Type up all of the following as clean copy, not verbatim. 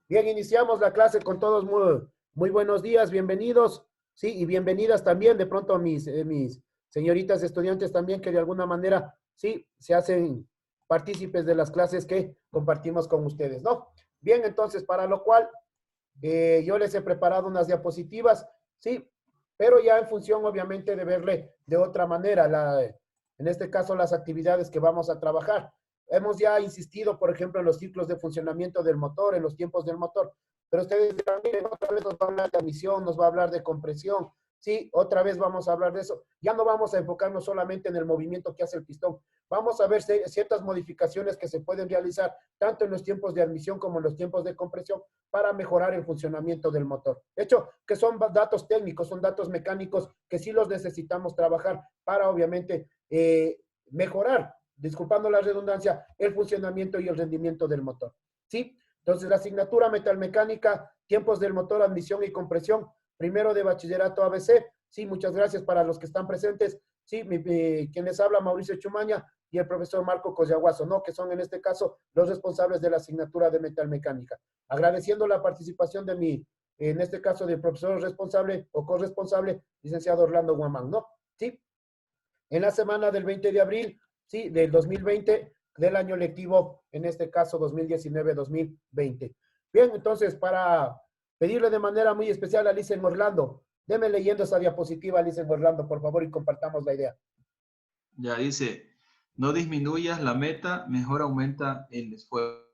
Bien, iniciamos la clase con todos. Muy buenos días, bienvenidos. Sí, y bienvenidas también de pronto a mis señoritas estudiantes también que de alguna manera, sí, se hacen partícipes de las clases que compartimos con ustedes, ¿no? Bien, entonces, para lo cual yo les he preparado unas diapositivas, sí, pero ya en función, obviamente, de verle de otra manera, en este caso, las actividades que vamos a trabajar. Hemos ya insistido, por ejemplo, en los ciclos de funcionamiento del motor, en los tiempos del motor, pero ustedes dirán, miren, otra vez nos va a hablar de admisión, nos va a hablar de compresión, sí, otra vez vamos a hablar de eso. Ya no vamos a enfocarnos solamente en el movimiento que hace el pistón, vamos a ver ciertas modificaciones que se pueden realizar tanto en los tiempos de admisión como en los tiempos de compresión para mejorar el funcionamiento del motor. De hecho, que son datos técnicos, son datos mecánicos que sí los necesitamos trabajar para, obviamente, mejorar, disculpando la redundancia, el funcionamiento y el rendimiento del motor. ¿Sí? Entonces, la asignatura metalmecánica, tiempos del motor, admisión y compresión, primero de bachillerato ABC. Sí, muchas gracias para los que están presentes. Sí, quien les habla, Mauricio Chumaña, y el profesor Marco Coyaguazo, ¿no? Que son en este caso los responsables de la asignatura de metalmecánica. Agradeciendo la participación de en este caso, del profesor responsable o corresponsable, licenciado Orlando Guamán, ¿no? Sí, en la semana del 20 de abril, sí, del 2020, del año lectivo, en este caso 2019-2020. Bien, entonces, para pedirle de manera muy especial a Licen Orlando, deme leyendo esa diapositiva, Licen Orlando, por favor, y compartamos la idea. Ya dice, no disminuyas la meta, mejor aumenta el esfuerzo.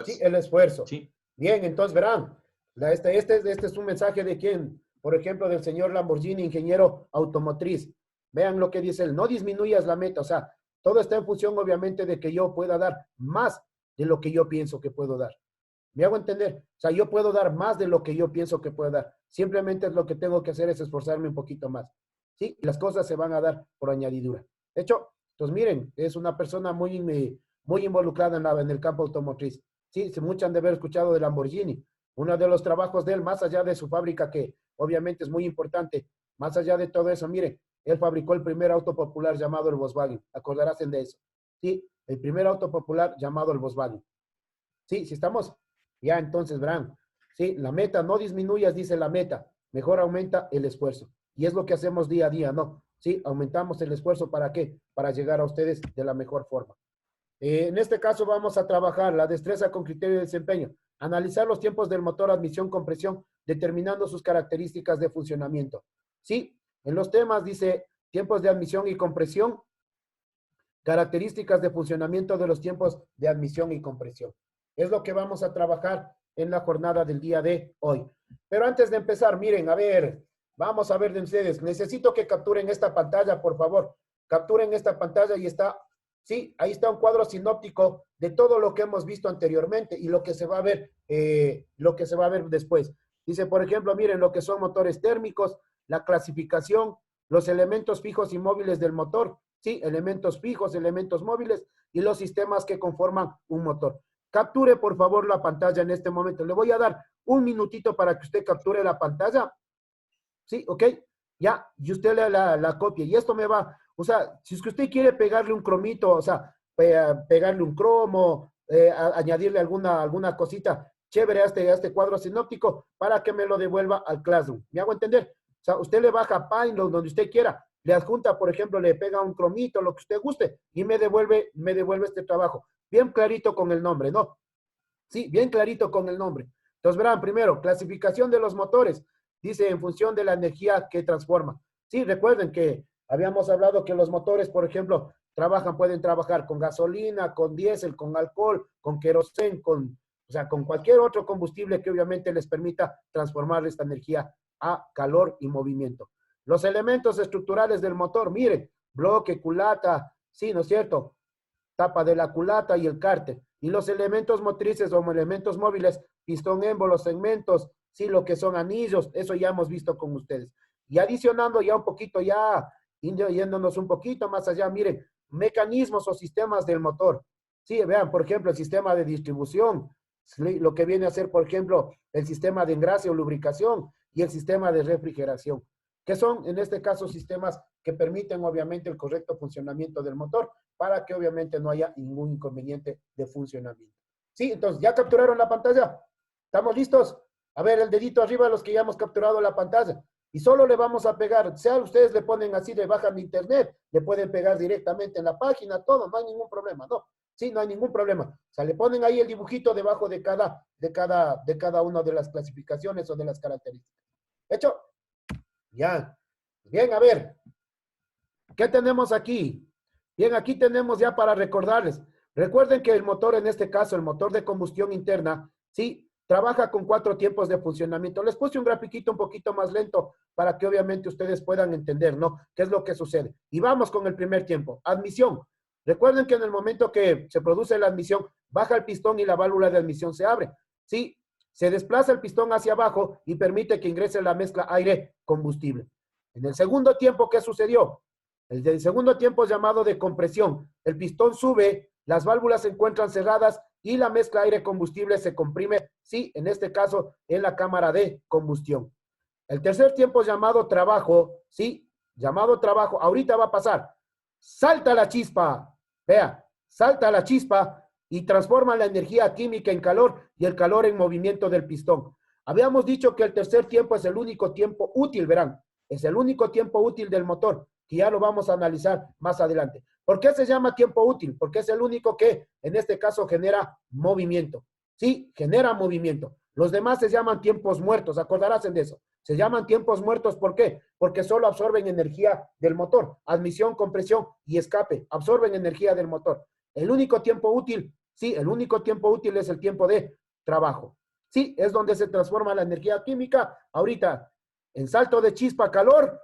Sí, el esfuerzo. Sí, Bien, entonces verán, este es un mensaje de quién, por ejemplo, del señor Lamborghini, ingeniero automotriz. Vean lo que dice él, no disminuyas la meta, o sea, todo está en función obviamente de que yo pueda dar más de lo que yo pienso que puedo dar. ¿Me hago entender? O sea, yo puedo dar más de lo que yo pienso que puedo dar. Simplemente lo que tengo que hacer es esforzarme un poquito más. ¿Sí? Y las cosas se van a dar por añadidura. De hecho, pues miren, es una persona muy involucrada en el campo automotriz. Sí, muchos han de haber escuchado de Lamborghini. Uno de los trabajos de él, más allá de su fábrica, que obviamente es muy importante, más allá de todo eso, miren, él fabricó el primer auto popular llamado el Volkswagen. Acordarás de eso. Sí, el primer auto popular llamado el Volkswagen. Sí, si estamos, ya entonces verán. Sí, la meta, no disminuyas, dice la meta, mejor aumenta el esfuerzo. Y es lo que hacemos día a día, ¿no? Sí, aumentamos el esfuerzo, ¿para qué? Para llegar a ustedes de la mejor forma. En este caso vamos a trabajar la destreza con criterio de desempeño, analizar los tiempos del motor, admisión, compresión, determinando sus características de funcionamiento. Sí, en los temas dice tiempos de admisión y compresión, características de funcionamiento de los tiempos de admisión y compresión. Es lo que vamos a trabajar en la jornada del día de hoy. Pero antes de empezar, miren, a ver, vamos a ver de ustedes. Necesito que capturen esta pantalla, por favor. Capturen esta pantalla y está, sí, ahí está un cuadro sinóptico de todo lo que hemos visto anteriormente y lo que se va a ver, después. Dice, por ejemplo, miren lo que son motores térmicos, la clasificación, los elementos fijos y móviles del motor, sí, elementos fijos, elementos móviles y los sistemas que conforman un motor. Capture, por favor, la pantalla en este momento. Le voy a dar un minutito para que usted capture la pantalla. Sí, ok. Ya, y usted le la copia. Y esto me va, o sea, si es que usted quiere pegarle un cromito, o sea, pegarle un cromo, añadirle alguna cosita chévere a este cuadro sinóptico para que me lo devuelva al Classroom. ¿Me hago entender? O sea, usted le baja Paint donde usted quiera, le adjunta, por ejemplo, le pega un cromito, lo que usted guste, y me devuelve este trabajo. Bien clarito con el nombre, ¿no? Sí, bien clarito con el nombre. Entonces, verán, primero, clasificación de los motores. Dice, en función de la energía que transforma. Sí, recuerden que habíamos hablado que los motores, por ejemplo, pueden trabajar con gasolina, con diésel, con alcohol, con querosén, o sea, con cualquier otro combustible que obviamente les permita transformar esta energía a calor y movimiento. Los elementos estructurales del motor, miren, bloque, culata, sí, ¿no es cierto? Tapa de la culata y el cárter. Y los elementos motrices o elementos móviles, pistón, émbolo, segmentos, sí, lo que son anillos, eso ya hemos visto con ustedes. Y adicionando ya un poquito, ya yéndonos un poquito más allá, miren, mecanismos o sistemas del motor. Sí, vean, por ejemplo, el sistema de distribución, lo que viene a ser, por ejemplo, el sistema de engrase o lubricación y el sistema de refrigeración, que son, en este caso, sistemas que permiten, obviamente, el correcto funcionamiento del motor para que, obviamente, no haya ningún inconveniente de funcionamiento. Sí, entonces, ¿ya capturaron la pantalla? ¿Estamos listos? A ver, el dedito arriba a los que ya hemos capturado la pantalla. Y solo le vamos a pegar, sea ustedes le ponen así, le bajan de internet, le pueden pegar directamente en la página, todo, no hay ningún problema, ¿no? Sí, no hay ningún problema. O sea, le ponen ahí el dibujito debajo de cada una de las clasificaciones o de las características. ¿Hecho? Ya. Bien, a ver. ¿Qué tenemos aquí? Bien, aquí tenemos ya para recordarles. Recuerden que el motor, en este caso, el motor de combustión interna, sí, trabaja con 4 tiempos de funcionamiento. Les puse un grafiquito un poquito más lento para que obviamente ustedes puedan entender, ¿no? ¿Qué es lo que sucede? Y vamos con el primer tiempo. Admisión. Recuerden que en el momento que se produce la admisión, baja el pistón y la válvula de admisión se abre. Sí, se desplaza el pistón hacia abajo y permite que ingrese la mezcla aire-combustible. En el segundo tiempo, ¿qué sucedió? El del segundo tiempo es llamado de compresión. El pistón sube, las válvulas se encuentran cerradas y la mezcla aire-combustible se comprime, sí, en este caso, en la cámara de combustión. El tercer tiempo es llamado trabajo, sí, llamado trabajo. Ahorita va a pasar. Salta la chispa, vea, salta la chispa y transforma la energía química en calor y el calor en movimiento del pistón. Habíamos dicho que el tercer tiempo es el único tiempo útil, verán, es el único tiempo útil del motor, que ya lo vamos a analizar más adelante. ¿Por qué se llama tiempo útil? Porque es el único que, en este caso, genera movimiento. Sí, genera movimiento. Los demás se llaman tiempos muertos, acordarás de eso. Se llaman tiempos muertos, ¿por qué? Porque solo absorben energía del motor. Admisión, compresión y escape absorben energía del motor. El único tiempo útil, sí, el único tiempo útil es el tiempo de trabajo. Sí, es donde se transforma la energía química. Ahorita, en salto de chispa, calor,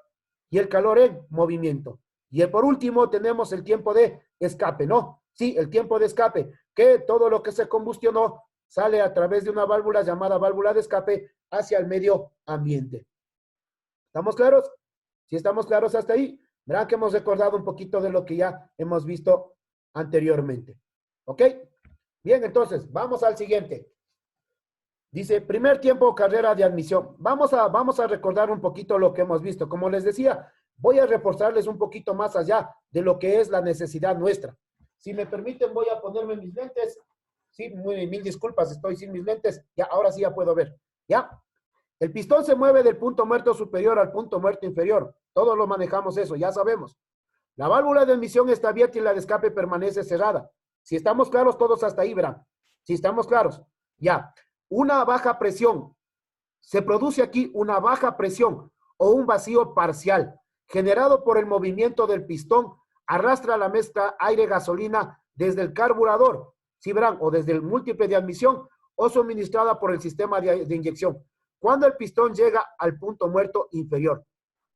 y el calor en movimiento. Y por último tenemos el tiempo de escape, ¿no? Sí, el tiempo de escape, que todo lo que se combustionó sale a través de una válvula llamada válvula de escape hacia el medio ambiente. ¿Estamos claros? Si estamos claros hasta ahí, verán que hemos recordado un poquito de lo que ya hemos visto anteriormente. ¿Ok? Bien, entonces, vamos al siguiente. Dice, primer tiempo, carrera de admisión. Vamos a recordar un poquito lo que hemos visto. Como les decía, voy a reforzarles un poquito más allá de lo que es la necesidad nuestra. Si me permiten, voy a ponerme mis lentes. Sí, mil disculpas, estoy sin mis lentes. Ya, ahora sí ya puedo ver. ¿Ya? El pistón se mueve del punto muerto superior al punto muerto inferior. Todos lo manejamos eso, ya sabemos. La válvula de admisión está abierta y la de escape permanece cerrada. Si estamos claros todos hasta ahí, verán. Si estamos claros. Ya. Una baja presión. Se produce aquí una baja presión o un vacío parcial generado por el movimiento del pistón. Arrastra la mezcla aire-gasolina desde el carburador, ¿sí verán? O desde el múltiple de admisión o suministrada por el sistema de inyección. Cuando el pistón llega al punto muerto inferior,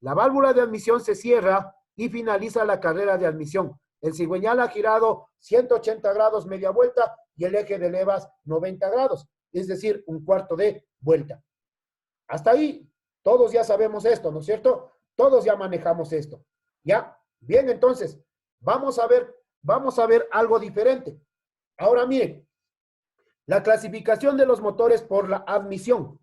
la válvula de admisión se cierra y finaliza la carrera de admisión. El cigüeñal ha girado 180 grados media vuelta y el eje de levas 90 grados. Es decir, un cuarto de vuelta. Hasta ahí, todos ya sabemos esto, ¿no es cierto? Todos ya manejamos esto. ¿Ya? Bien, entonces, vamos a ver algo diferente. Ahora miren, la clasificación de los motores por la admisión.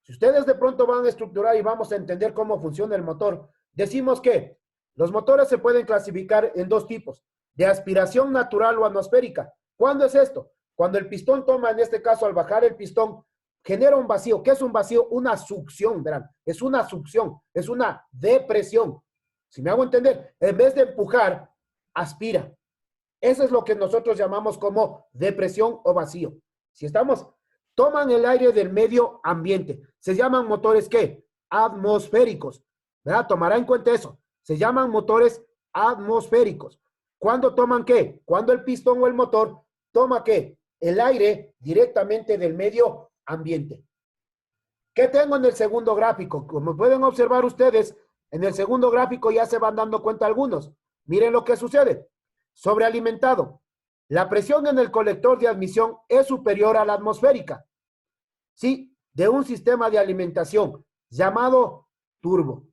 Si ustedes de pronto van a estructurar y vamos a entender cómo funciona el motor, decimos que los motores se pueden clasificar en dos tipos, de aspiración natural o atmosférica. ¿Cuándo es esto? Cuando el pistón toma, en este caso, al bajar el pistón, genera un vacío. ¿Qué es un vacío? Una succión, verán. Es una succión, es una depresión. Si me hago entender, en vez de empujar, aspira. Eso es lo que nosotros llamamos como depresión o vacío. Si estamos, toman el aire del medio ambiente. Se llaman motores, ¿qué? Atmosféricos. ¿Verdad? Tomará en cuenta eso. Se llaman motores atmosféricos. ¿Cuándo toman qué? Cuando el pistón o el motor toma ¿qué? El aire directamente del medio ambiente. ¿Qué tengo en el segundo gráfico? Como pueden observar ustedes, en el segundo gráfico ya se van dando cuenta algunos. Miren lo que sucede. Sobrealimentado. La presión en el colector de admisión es superior a la atmosférica. Sí, de un sistema de alimentación llamado turbo.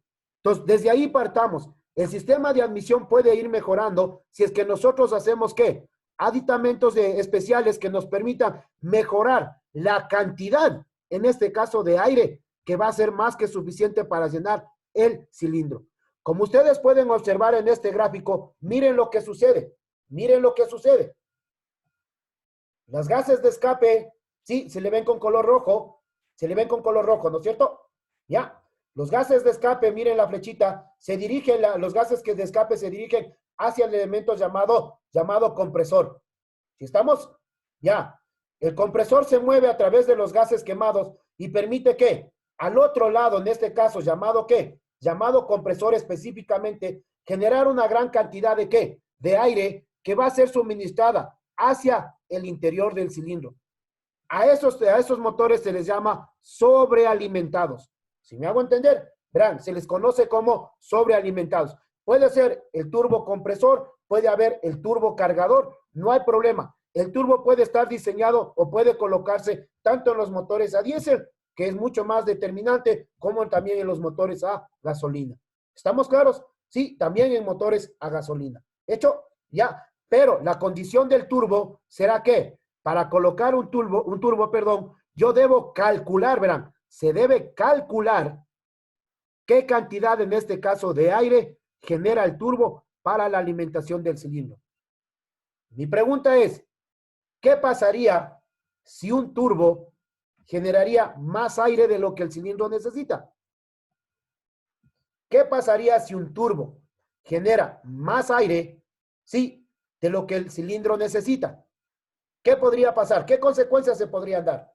Entonces, desde ahí partamos. El sistema de admisión puede ir mejorando si es que nosotros hacemos ¿qué? Aditamentos especiales que nos permitan mejorar la cantidad, en este caso de aire, que va a ser más que suficiente para llenar el cilindro. Como ustedes pueden observar en este gráfico, miren lo que sucede. Miren lo que sucede. Las gases de escape Sí, se le ven con color rojo, se le ven con color rojo, ¿no es cierto? Ya. Los gases de escape, miren la flechita, se dirigen, los gases que de escape se dirigen hacia el elemento llamado compresor. ¿Sí estamos? Ya. El compresor se mueve a través de los gases quemados y permite que al otro lado, en este caso, llamado ¿qué? Llamado compresor específicamente, generar una gran cantidad de ¿qué? De aire que va a ser suministrada hacia el interior del cilindro. A esos motores se les llama sobrealimentados. Si me hago entender, verán, se les conoce como sobrealimentados. Puede ser el turbocompresor, puede haber el turbocargador, no hay problema. El turbo puede estar diseñado o puede colocarse tanto en los motores a diésel, que es mucho más determinante, como también en los motores a gasolina. ¿Estamos claros? Sí, también en motores a gasolina. ¿Hecho? Ya. Pero la condición del turbo será que para colocar un turbo, yo debo calcular, verán, se debe calcular qué cantidad en este caso de aire genera el turbo para la alimentación del cilindro. Mi pregunta es, ¿qué pasaría si un turbo generaría más aire de lo que el cilindro necesita? ¿Qué pasaría si un turbo genera más aire, sí, de lo que el cilindro necesita? ¿Qué podría pasar? ¿Qué consecuencias se podrían dar?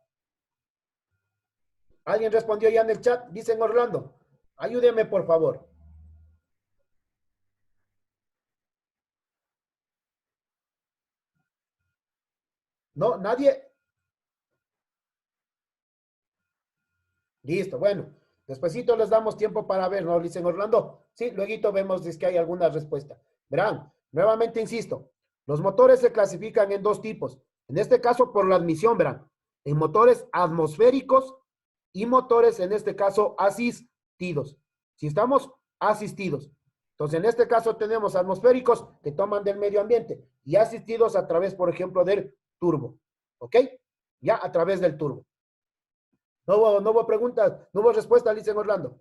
¿Alguien respondió ya en el chat? Dicen Orlando. Ayúdeme, por favor. ¿No? ¿Nadie? Listo, bueno. Despuésito les damos tiempo para ver, ¿no? Dicen Orlando. Sí, luego vemos si es que hay alguna respuesta. Verán, nuevamente insisto, los motores se clasifican en dos tipos. En este caso, por la admisión, verán, en motores atmosféricos y motores, en este caso, asistidos. Si estamos asistidos. Entonces, en este caso tenemos atmosféricos que toman del medio ambiente y asistidos a través, por ejemplo, del turbo. ¿Ok? Ya a través del turbo. No hubo preguntas, no hubo respuesta, dicen Orlando.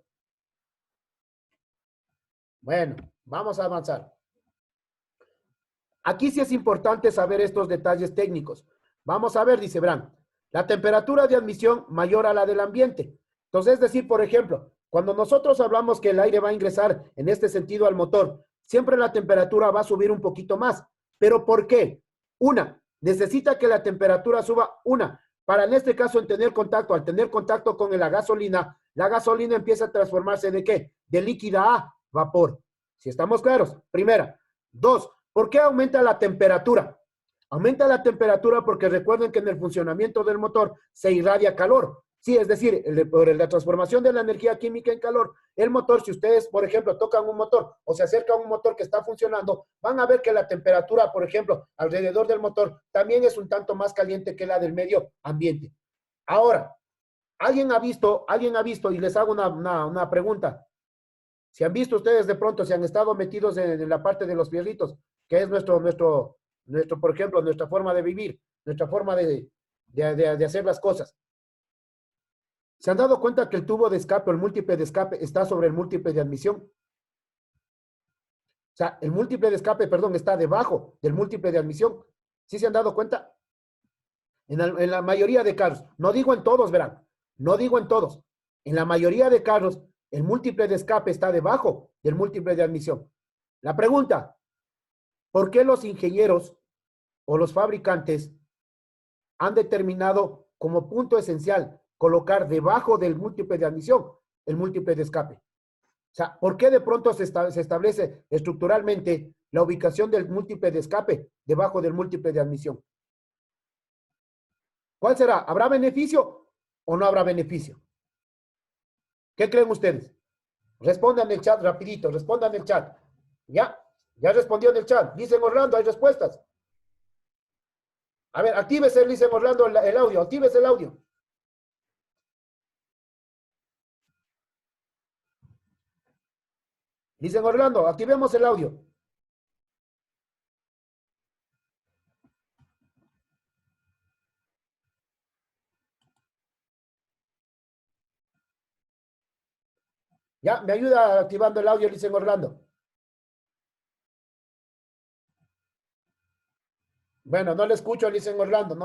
Bueno, vamos a avanzar. Aquí sí es importante saber estos detalles técnicos. Vamos a ver, dice Bran, la temperatura de admisión mayor a la del ambiente. Entonces, es decir, por ejemplo, cuando nosotros hablamos que el aire va a ingresar en este sentido al motor, siempre la temperatura va a subir un poquito más. ¿Pero por qué? Una, necesita que la temperatura suba, para en este caso en tener contacto, al tener contacto con la gasolina empieza a transformarse ¿de qué? De líquida a vapor. Si estamos claros, primera. Dos, ¿por qué aumenta la temperatura? Aumenta la temperatura porque recuerden que en el funcionamiento del motor se irradia calor. Sí, es decir, por la transformación de la energía química en calor, el motor, si ustedes, por ejemplo, tocan un motor o se acercan a un motor que está funcionando, van a ver que la temperatura, por ejemplo, alrededor del motor también es un tanto más caliente que la del medio ambiente. Ahora, alguien ha visto, y les hago una pregunta. Si han visto ustedes de pronto, si han estado metidos en la parte de los fierritos, que es por ejemplo, nuestra forma de vivir, nuestra forma de hacer las cosas. ¿Se han dado cuenta que el tubo de escape o el múltiple de escape está sobre el múltiple de admisión? O sea, el múltiple de escape, perdón, está debajo del múltiple de admisión. ¿Sí se han dado cuenta? En la mayoría de carros, no digo en todos, verán, no digo en todos. En la mayoría de carros, el múltiple de escape está debajo del múltiple de admisión. La pregunta, ¿por qué los ingenieros o los fabricantes han determinado como punto esencial colocar debajo del múltiple de admisión el múltiple de escape? O sea, ¿por qué de pronto se establece estructuralmente la ubicación del múltiple de escape debajo del múltiple de admisión? ¿Cuál será? ¿Habrá beneficio o no habrá beneficio? ¿Qué creen ustedes? Respondan en el chat rapidito, respondan en el chat. Ya respondió en el chat. Dicen Orlando, hay respuestas. A ver, actívese, dicen Orlando, el audio, actívese el audio. Dicen Orlando, activemos el audio. Ya, me ayuda activando el audio, dicen Orlando. Bueno, no le escucho, dicen Orlando,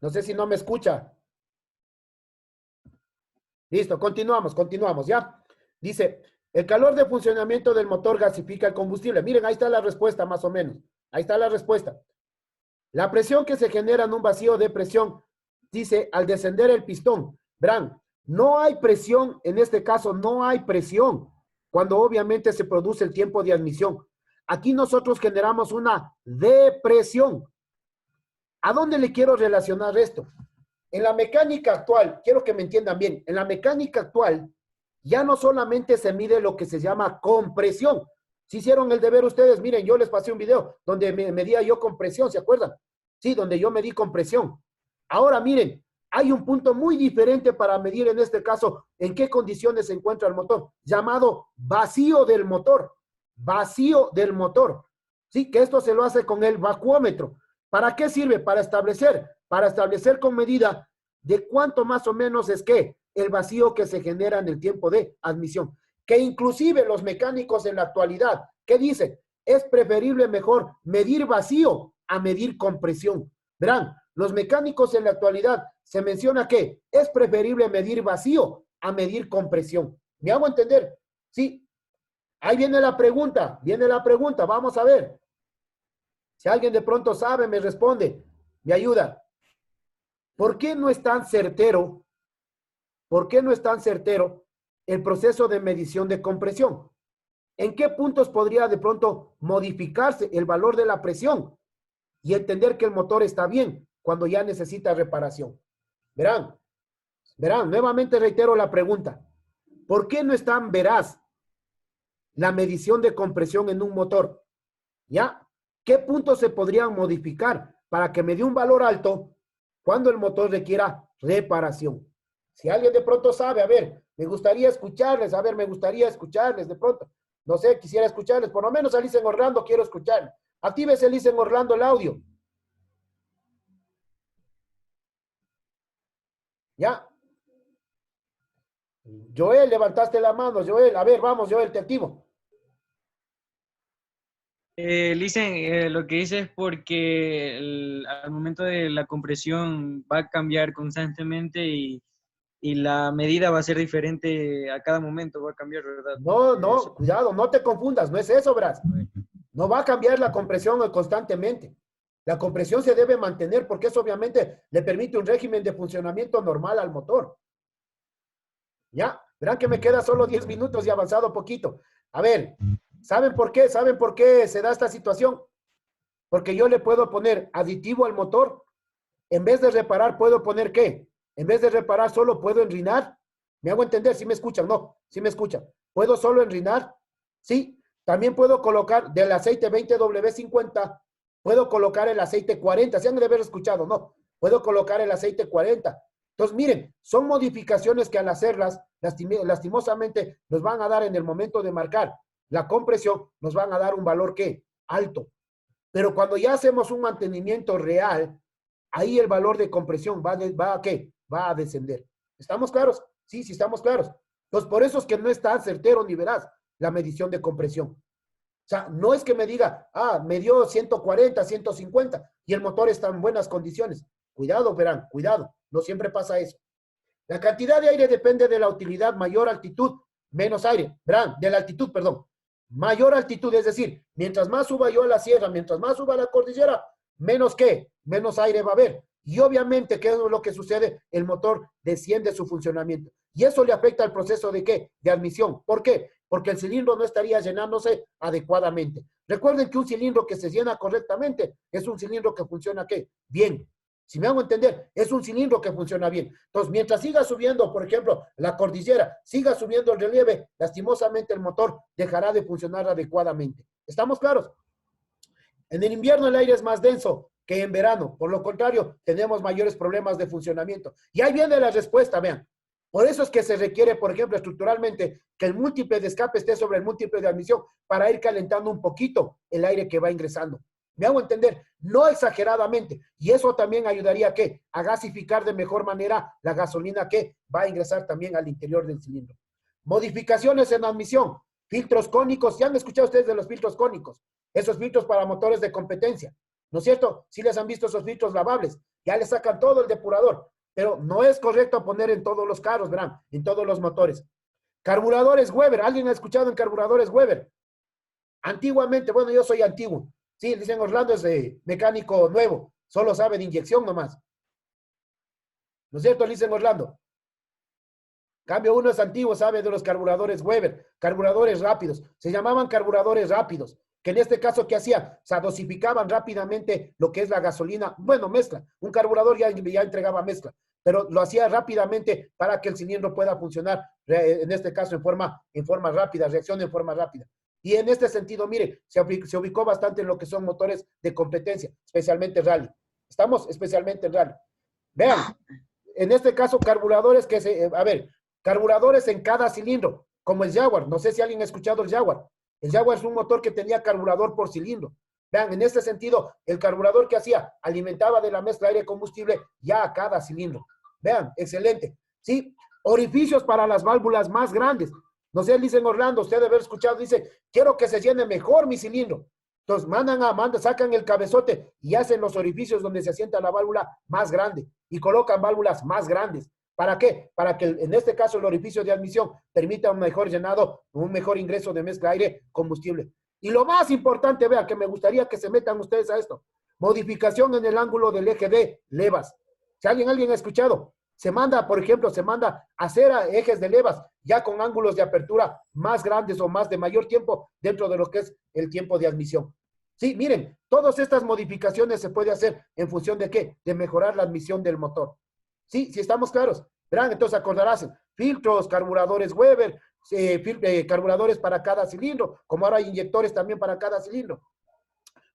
No sé si no me escucha. Listo, continuamos, ¿ya? Dice, el calor de funcionamiento del motor gasifica el combustible. Miren, ahí está la respuesta más o menos. Ahí está la respuesta. La presión que se genera en un vacío de presión, dice, al descender el pistón. Verán, no hay presión, en este caso no hay presión, cuando obviamente se produce el tiempo de admisión. Aquí nosotros generamos una depresión. ¿A dónde le quiero relacionar esto? En la mecánica actual, quiero que me entiendan bien, en la mecánica actual ya no solamente se mide lo que se llama compresión. Si hicieron el deber ustedes, miren, yo les pasé un video donde me medía yo compresión, ¿se acuerdan? Sí, donde yo medí compresión. Ahora miren, hay un punto muy diferente para medir en este caso en qué condiciones se encuentra el motor, llamado vacío del motor. Vacío del motor. Sí, que esto se lo hace con el vacuómetro. ¿Para qué sirve? Para establecer con medida de cuánto más o menos es que el vacío que se genera en el tiempo de admisión. Que inclusive los mecánicos en la actualidad, ¿qué dicen? Es preferible mejor medir vacío a medir compresión. Verán, los mecánicos en la actualidad se menciona que es preferible medir vacío a medir compresión. ¿Me hago entender? Sí. Ahí viene la pregunta, vamos a ver. Si alguien de pronto sabe, me responde, me ayuda. ¿Por qué no es tan certero? ¿Por qué no es tan certero el proceso de medición de compresión? ¿En qué puntos podría de pronto modificarse el valor de la presión y entender que el motor está bien cuando ya necesita reparación? Verán, nuevamente reitero la pregunta. ¿Por qué no es tan veraz la medición de compresión en un motor? ¿Ya? ¿Qué puntos se podrían modificar para que me dé un valor alto cuando el motor requiera reparación? Si alguien de pronto sabe, a ver, me gustaría escucharles de pronto. No sé, quisiera escucharles, por lo menos a Licen Orlando quiero escuchar. Actívese, Licen Orlando, el audio. ¿Ya? Joel, levantaste la mano, Joel. A ver, vamos, Joel, te activo. Listen, lo que dice es porque al momento de la compresión va a cambiar constantemente y la medida va a ser diferente a cada momento, va a cambiar, ¿verdad? No, cuidado, no te confundas, no es eso, Bras. No va a cambiar la compresión constantemente. La compresión se debe mantener porque eso obviamente le permite un régimen de funcionamiento normal al motor. ¿Ya? Verán que me queda solo 10 minutos y avanzado poquito. A ver, ¿saben por qué? ¿Saben por qué se da esta situación? Porque yo le puedo poner aditivo al motor. En vez de reparar, ¿puedo poner qué? En vez de reparar, solo puedo enrinar. ¿Me hago entender? ¿Sí me escuchan? No, sí me escuchan. ¿Puedo solo enrinar? Sí. También puedo colocar del aceite 20W50, puedo colocar el aceite 40. ¿Se han de haber escuchado? No. Puedo colocar el aceite 40. Entonces, miren, son modificaciones que al hacerlas, lastimosamente, nos van a dar en el momento de marcar la compresión, nos van a dar un valor ¿qué? Alto. Pero cuando ya hacemos un mantenimiento real, ahí el valor de compresión va a ¿qué? Va a descender. ¿Estamos claros? Sí, sí estamos claros. Entonces, por eso es que no es tan certero ni veraz la medición de compresión. O sea, no es que me diga, me dio 140, 150 y el motor está en buenas condiciones. Cuidado, verán, cuidado. No siempre pasa eso. La cantidad de aire depende de la utilidad, mayor altitud, menos aire. Verán, de la altitud, perdón. Mayor altitud, es decir, mientras más suba yo a la sierra, mientras más suba a la cordillera, menos ¿qué? Menos aire va a haber. Y obviamente, ¿qué es lo que sucede? El motor desciende su funcionamiento. Y eso le afecta al proceso de ¿qué? De admisión. ¿Por qué? Porque el cilindro no estaría llenándose adecuadamente. Recuerden que un cilindro que se llena correctamente es un cilindro que funciona ¿qué? Bien. Si me hago entender, es un cilindro que funciona bien. Entonces, mientras siga subiendo, por ejemplo, la cordillera, siga subiendo el relieve, lastimosamente el motor dejará de funcionar adecuadamente. ¿Estamos claros? En el invierno el aire es más denso que en verano. Por lo contrario, tenemos mayores problemas de funcionamiento. Y ahí viene la respuesta, vean. Por eso es que se requiere, por ejemplo, estructuralmente, que el múltiple de escape esté sobre el múltiple de admisión para ir calentando un poquito el aire que va ingresando. ¿Me hago entender? No exageradamente. Y eso también ayudaría a ¿qué? A gasificar de mejor manera la gasolina que va a ingresar también al interior del cilindro. Modificaciones en admisión. Filtros cónicos. ¿Ya han escuchado ustedes de los filtros cónicos? Esos filtros para motores de competencia. ¿no es cierto? Si les han visto esos filtros lavables, ya le sacan todo el depurador, pero no es correcto poner en todos los carros, verán, en todos los motores. Carburadores Weber, ¿alguien ha escuchado en carburadores Weber? Antiguamente, bueno, yo soy antiguo, sí, dicen Orlando es mecánico nuevo, solo sabe de inyección nomás. ¿No es cierto? Dicen Orlando. Cambio, uno es antiguo, sabe de los carburadores Weber, carburadores rápidos. Se llamaban carburadores rápidos, que en este caso, ¿qué hacía? O sea, dosificaban rápidamente lo que es la gasolina. Bueno, mezcla. Un carburador ya entregaba mezcla, pero lo hacía rápidamente para que el cilindro pueda funcionar, en este caso, en forma rápida, reaccione en forma rápida. Y en este sentido, mire, se ubicó bastante en lo que son motores de competencia, especialmente rally. Estamos especialmente en rally. Vean, en este caso, carburadores carburadores en cada cilindro, como el Jaguar. No sé si alguien ha escuchado el Jaguar. El Jaguar es un motor que tenía carburador por cilindro. Vean, en este sentido, el carburador que hacía, alimentaba de la mezcla aire-combustible ya a cada cilindro. Vean, excelente. ¿Sí? Orificios para las válvulas más grandes. No sé, dicen Orlando, usted debe haber escuchado, dice, quiero que se llene mejor mi cilindro. Entonces sacan el cabezote y hacen los orificios donde se asienta la válvula más grande y colocan válvulas más grandes. ¿Para qué? Para que en este caso el orificio de admisión permita un mejor llenado, un mejor ingreso de mezcla aire-combustible. Y lo más importante, vea, que me gustaría que se metan ustedes a esto, modificación en el ángulo del eje de levas. Si alguien ha escuchado, se manda, por ejemplo, a hacer ejes de levas ya con ángulos de apertura más grandes o más de mayor tiempo dentro de lo que es el tiempo de admisión. Sí, miren, todas estas modificaciones se puede hacer en función de ¿qué? De mejorar la admisión del motor. Sí, si estamos claros. Verán, entonces acordarás, filtros, carburadores Weber, carburadores para cada cilindro, como ahora hay inyectores también para cada cilindro.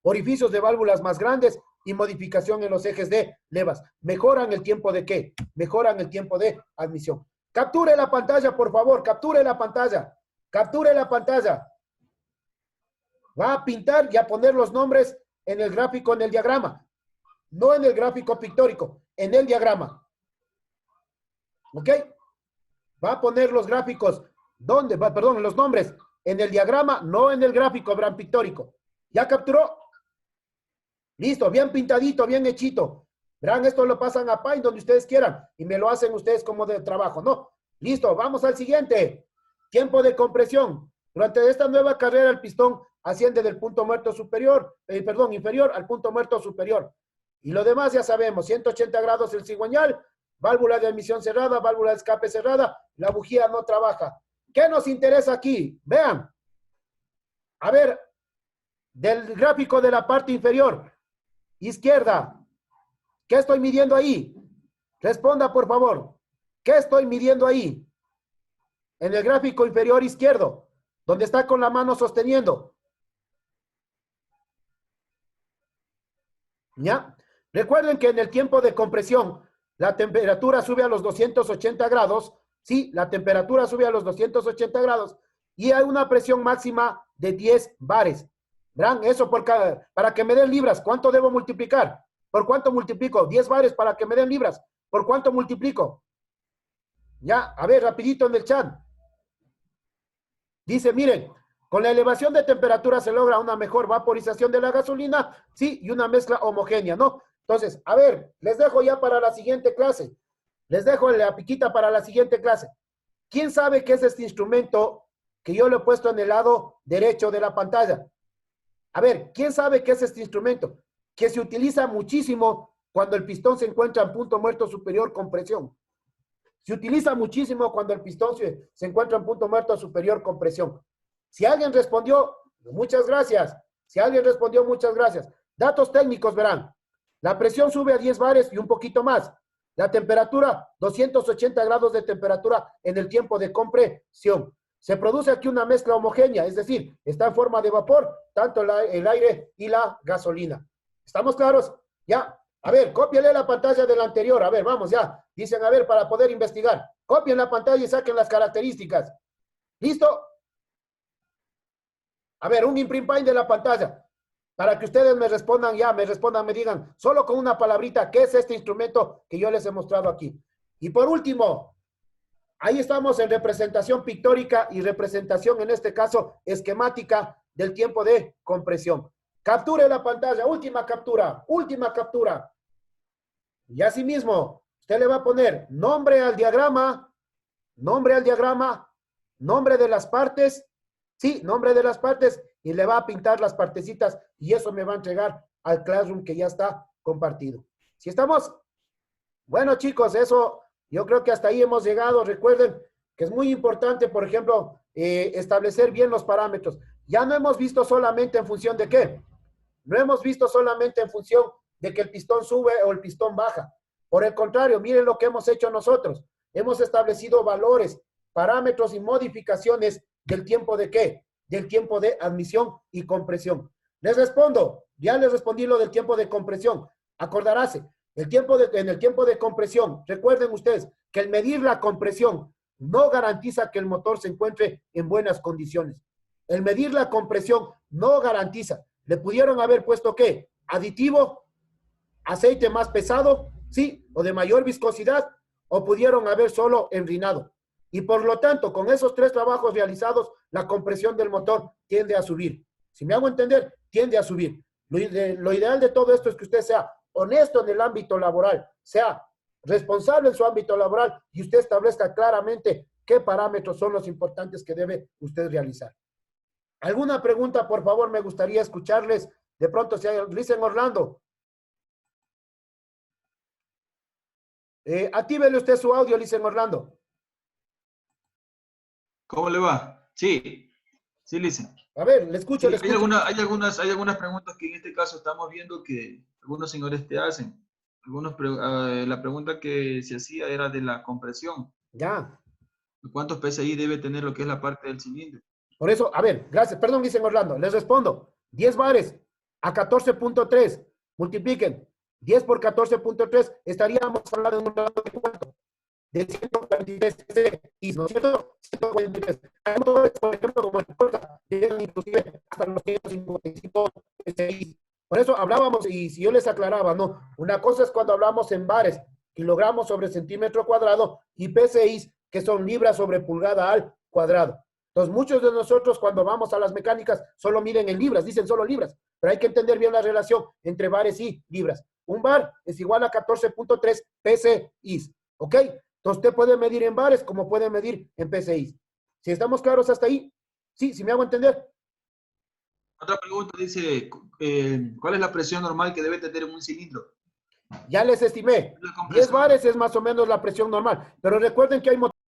Orificios de válvulas más grandes y modificación en los ejes de levas. ¿Mejoran el tiempo de qué? Mejoran el tiempo de admisión. Capture la pantalla, por favor, capture la pantalla. Capture la pantalla. Va a pintar y a poner los nombres en el gráfico, en el diagrama. No en el gráfico pictórico, en el diagrama. ¿Ok? Va a poner los gráficos, los nombres en el diagrama, no en el gráfico, verán, pictórico. ¿Ya capturó? Listo, bien pintadito, bien hechito. Verán, esto lo pasan a Paint donde ustedes quieran y me lo hacen ustedes como de trabajo, ¿no? Listo, vamos al siguiente. Tiempo de compresión. Durante esta nueva carrera, el pistón asciende del punto muerto inferior al punto muerto superior. Y lo demás ya sabemos, 180 grados el cigüeñal, válvula de admisión cerrada, válvula de escape cerrada, la bujía no trabaja. ¿Qué nos interesa aquí? Vean. A ver, del gráfico de la parte inferior, izquierda, ¿qué estoy midiendo ahí? Responda, por favor. ¿Qué estoy midiendo ahí? En el gráfico inferior izquierdo, donde está con la mano sosteniendo. ¿Ya? Recuerden que en el tiempo de compresión, la temperatura sube a los 280 grados, sí, la temperatura sube a los 280 grados y hay una presión máxima de 10 bares. ¿Verán? Eso para que me den libras, ¿cuánto debo multiplicar? ¿Por cuánto multiplico? 10 bares para que me den libras. ¿Por cuánto multiplico? Ya, a ver, rapidito en el chat. Dice, miren, con la elevación de temperatura se logra una mejor vaporización de la gasolina, sí, y una mezcla homogénea, ¿no? Entonces, a ver, les dejo ya para la siguiente clase. Les dejo la piquita para la siguiente clase. ¿Quién sabe qué es este instrumento que yo le he puesto en el lado derecho de la pantalla? A ver, ¿quién sabe qué es este instrumento? Que se utiliza muchísimo cuando el pistón se encuentra en punto muerto superior con presión. Se utiliza muchísimo cuando el pistón se encuentra en punto muerto superior con presión. Si alguien respondió, muchas gracias. Si alguien respondió, muchas gracias. Datos técnicos, verán. La presión sube a 10 bares y un poquito más. La temperatura, 280 grados de temperatura en el tiempo de compresión. Se produce aquí una mezcla homogénea, es decir, está en forma de vapor, tanto el aire y la gasolina. ¿Estamos claros? Ya. A ver, cópiale la pantalla del anterior. A ver, vamos ya. Dicen, a ver, para poder investigar. Copien la pantalla y saquen las características. ¿Listo? A ver, un imprint paint de la pantalla. Para que ustedes me respondan ya, me digan, solo con una palabrita, ¿qué es este instrumento que yo les he mostrado aquí? Y por último, ahí estamos en representación pictórica y representación, en este caso, esquemática del tiempo de compresión. Capture la pantalla, última captura, última captura. Y asimismo, usted le va a poner nombre al diagrama, nombre al diagrama, nombre de las partes, sí, nombre de las partes, y le va a pintar las partecitas y eso me va a entregar al Classroom que ya está compartido. ¿Sí estamos? Bueno, chicos, eso yo creo que hasta ahí hemos llegado. Recuerden que es muy importante, por ejemplo, establecer bien los parámetros. Ya no hemos visto solamente en función de qué. No hemos visto solamente en función de que el pistón sube o el pistón baja. Por el contrario, miren lo que hemos hecho nosotros. Hemos establecido valores, parámetros y modificaciones del tiempo de qué? Del tiempo de admisión y compresión. Les respondo, ya les respondí lo del tiempo de compresión. Acordaráse, en el tiempo de compresión, recuerden ustedes que el medir la compresión no garantiza que el motor se encuentre en buenas condiciones. El medir la compresión no garantiza. ¿Le pudieron haber puesto qué? Aditivo, aceite más pesado, sí, o de mayor viscosidad, o pudieron haber solo enrinado. Y por lo tanto, con esos tres trabajos realizados, la compresión del motor tiende a subir. Si me hago entender, tiende a subir. Lo ideal de todo esto es que usted sea honesto en el ámbito laboral, sea responsable en su ámbito laboral y usted establezca claramente qué parámetros son los importantes que debe usted realizar. ¿Alguna pregunta, por favor? Me gustaría escucharles. De pronto, si hay, dicen Orlando. Actívele usted su audio, dicen Orlando. ¿Cómo le va? Sí, sí, Listen. A ver, le escucho, Sí, le escucho. hay algunas preguntas que en este caso estamos viendo que algunos señores te hacen. La pregunta que se hacía era de la compresión. Ya. ¿Cuántos PSI debe tener lo que es la parte del cilindro? Por eso, a ver, gracias. Perdón, dicen Orlando. Les respondo. 10 bares a 14.3. Multipliquen. 10 por 14.3. Estaríamos hablando de un rango de cuánto? De 143 PSI, ¿no es cierto? 143. Hay motores, por ejemplo, como el Corsa, llegan inclusive hasta los 155 PSI. Por eso hablábamos, y si yo les aclaraba, no, una cosa es cuando hablamos en bares, kilogramos sobre centímetro cuadrado, y PSI, que son libras sobre pulgada al cuadrado. Entonces, muchos de nosotros cuando vamos a las mecánicas solo miden en libras, dicen solo libras, pero hay que entender bien la relación entre bares y libras. Un bar es igual a 14.3 PSI, ¿ok? Entonces, usted puede medir en bares como puede medir en PSI. ¿Si estamos claros hasta ahí? Sí, si me hago entender. Otra pregunta dice, ¿cuál es la presión normal que debe tener un cilindro? Ya les estimé. 10 bares es más o menos la presión normal, pero recuerden que hay motores